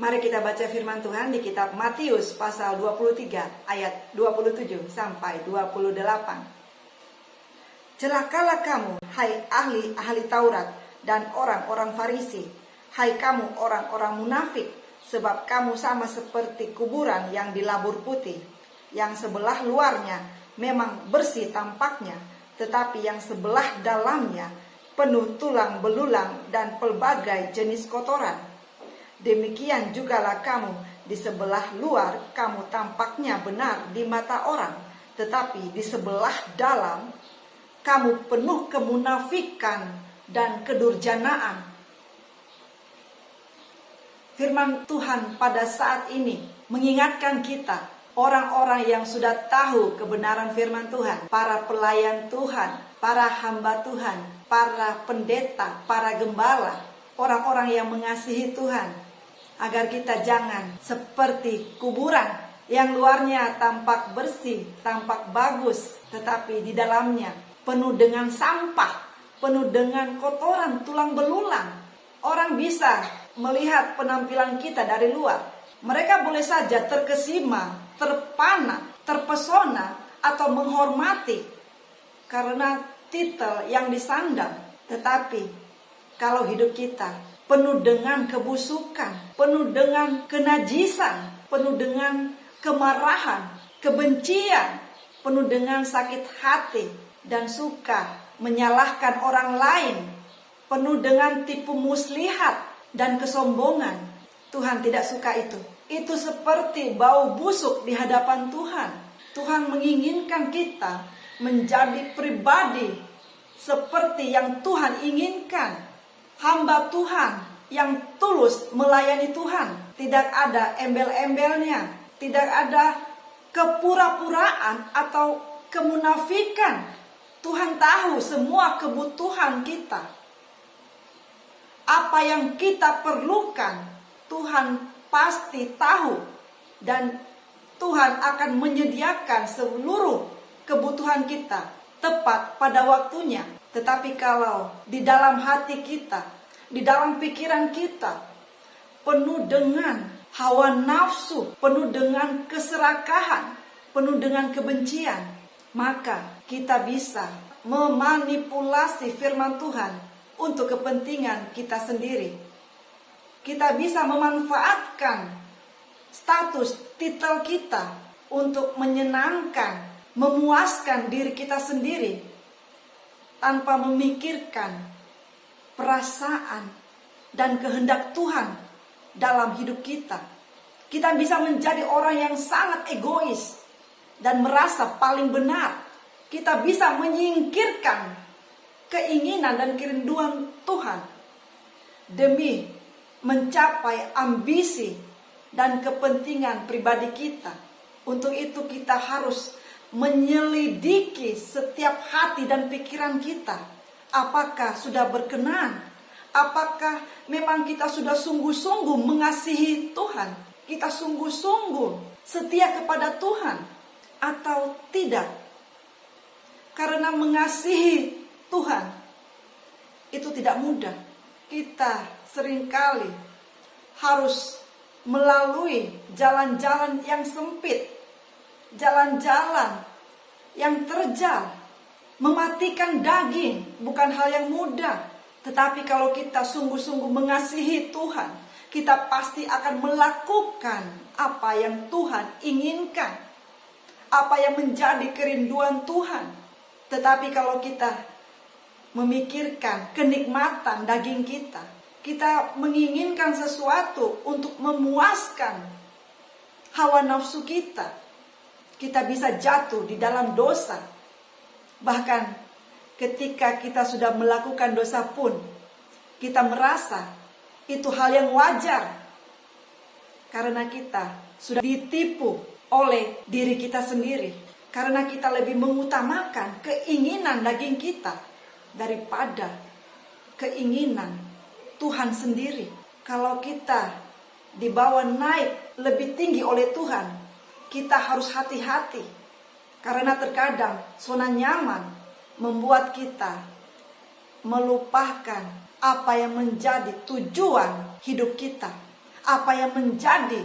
Mari kita baca firman Tuhan di kitab Matius pasal 23 ayat 27 sampai 28. Celakalah kamu, hai ahli-ahli Taurat dan orang-orang Farisi, hai kamu orang-orang munafik, sebab kamu sama seperti kuburan yang dilabur putih, yang sebelah luarnya memang bersih tampaknya, tetapi yang sebelah dalamnya penuh tulang belulang dan pelbagai jenis kotoran. Demikian jugalah kamu, di sebelah luar kamu tampaknya benar di mata orang, tetapi di sebelah dalam kamu penuh kemunafikan dan kedurjanaan. Firman Tuhan pada saat ini mengingatkan kita, orang-orang yang sudah tahu kebenaran firman Tuhan, para pelayan Tuhan, para hamba Tuhan, para pendeta, para gembala, orang-orang yang mengasihi Tuhan, agar kita jangan seperti kuburan yang luarnya tampak bersih, tampak bagus, tetapi di dalamnya penuh dengan sampah, penuh dengan kotoran, tulang belulang. Orang bisa melihat penampilan kita dari luar. Mereka boleh saja terkesima, terpana, terpesona, atau menghormati karena titel yang disandang. Tetapi kalau hidup kita penuh dengan kebusukan, penuh dengan kenajisan, penuh dengan kemarahan, kebencian, penuh dengan sakit hati, dan suka menyalahkan orang lain, penuh dengan tipu muslihat dan kesombongan. Tuhan tidak suka itu. Itu seperti bau busuk di hadapan Tuhan. Tuhan menginginkan kita menjadi pribadi seperti yang Tuhan inginkan. Hamba Tuhan yang tulus melayani Tuhan. Tidak ada embel-embelnya. Tidak ada kepura-puraan atau kemunafikan. Tuhan tahu semua kebutuhan kita. Apa yang kita perlukan, Tuhan pasti tahu. Dan Tuhan akan menyediakan seluruh kebutuhan kita tepat pada waktunya. Tetapi kalau di dalam hati kita, di dalam pikiran kita penuh dengan hawa nafsu, penuh dengan keserakahan, penuh dengan kebencian, maka kita bisa memanipulasi firman Tuhan untuk kepentingan kita sendiri. Kita bisa memanfaatkan status titel kita untuk menyenangkan, memuaskan diri kita sendiri, tanpa memikirkan perasaan dan kehendak Tuhan dalam hidup kita. Kita bisa menjadi orang yang sangat egois dan merasa paling benar. Kita bisa menyingkirkan keinginan dan kerinduan Tuhan demi mencapai ambisi dan kepentingan pribadi kita. Untuk itu kita harus menyelidiki setiap hati dan pikiran kita. Apakah sudah berkenan? Apakah memang kita sudah sungguh-sungguh mengasihi Tuhan? Kita sungguh-sungguh setia kepada Tuhan atau tidak? Karena mengasihi Tuhan itu tidak mudah. Kita seringkali harus melalui jalan-jalan yang sempit, jalan-jalan yang terjal, mematikan daging bukan hal yang mudah. Tetapi kalau kita sungguh-sungguh mengasihi Tuhan, kita pasti akan melakukan apa yang Tuhan inginkan, apa yang menjadi kerinduan Tuhan. Tetapi kalau kita memikirkan kenikmatan daging kita, kita menginginkan sesuatu untuk memuaskan hawa nafsu kita, kita bisa jatuh di dalam dosa. Bahkan ketika kita sudah melakukan dosa pun, kita merasa itu hal yang wajar. Karena kita sudah ditipu oleh diri kita sendiri. Karena kita lebih mengutamakan keinginan daging kita daripada keinginan Tuhan sendiri. Kalau kita dibawa naik lebih tinggi oleh Tuhan, kita harus hati-hati. Karena terkadang zona nyaman membuat kita melupakan apa yang menjadi tujuan hidup kita. Apa yang menjadi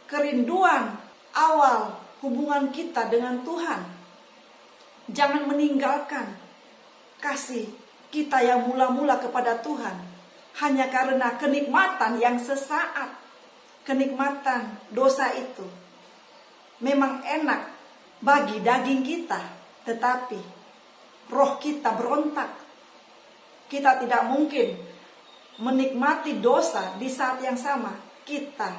kerinduan awal hubungan kita dengan Tuhan. Jangan meninggalkan kasih kita yang mula-mula kepada Tuhan hanya karena kenikmatan yang sesaat. Kenikmatan dosa itu memang enak bagi daging kita, tetapi roh kita berontak. Kita tidak mungkin menikmati dosa di saat yang sama kita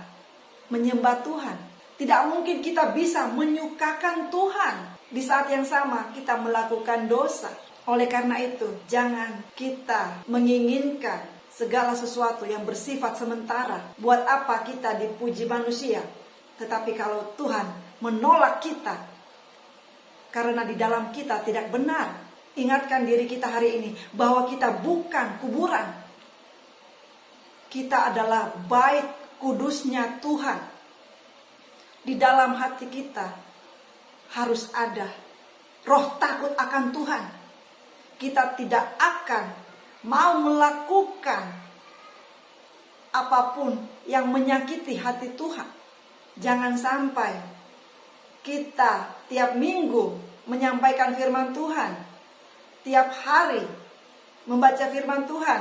menyembah Tuhan. Tidak mungkin kita bisa menyukakan Tuhan di saat yang sama kita melakukan dosa. Oleh karena itu, jangan kita menginginkan segala sesuatu yang bersifat sementara. Buat apa kita dipuji manusia? Tetapi kalau Tuhan menolak kita karena di dalam kita tidak benar, ingatkan diri kita hari ini bahwa kita bukan kuburan. Kita adalah bait kudusnya Tuhan. Di dalam hati kita harus ada roh takut akan Tuhan. Kita tidak akan mau melakukan apapun yang menyakiti hati Tuhan. Jangan sampai kita tiap minggu menyampaikan firman Tuhan, tiap hari membaca firman Tuhan,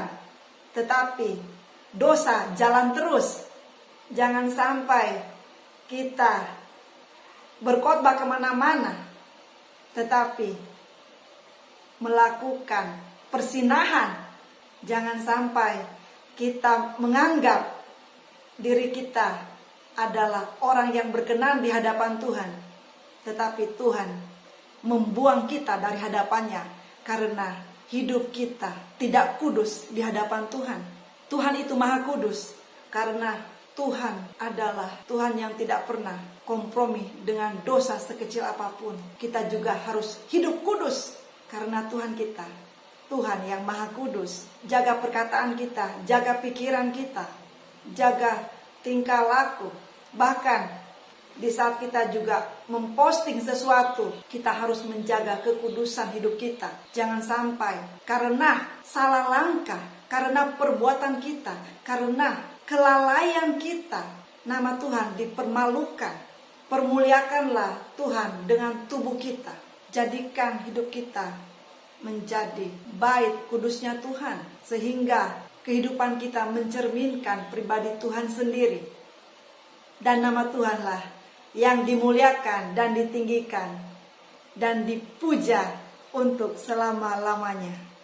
tetapi dosa jalan terus. Jangan sampai kita berkhotbah kemana-mana, tetapi melakukan persinahan. Jangan sampai kita menganggap diri kita adalah orang yang berkenan di hadapan Tuhan, tetapi Tuhan membuang kita dari hadapannya karena hidup kita tidak kudus di hadapan Tuhan. Tuhan itu maha kudus karena Tuhan adalah Tuhan yang tidak pernah kompromi dengan dosa sekecil apapun. Kita juga harus hidup kudus karena Tuhan kita, Tuhan yang maha kudus. Jaga perkataan kita, jaga pikiran kita, jaga tingkah laku. Bahkan di saat kita juga memposting sesuatu, kita harus menjaga kekudusan hidup kita. Jangan sampai karena salah langkah, karena perbuatan kita, karena kelalaian kita, nama Tuhan dipermalukan. Permuliakanlah Tuhan dengan tubuh kita. Jadikan hidup kita menjadi bait kudusnya Tuhan, sehingga kehidupan kita mencerminkan pribadi Tuhan sendiri. Dan nama Tuhanlah yang dimuliakan dan ditinggikan dan dipuja untuk selama-lamanya.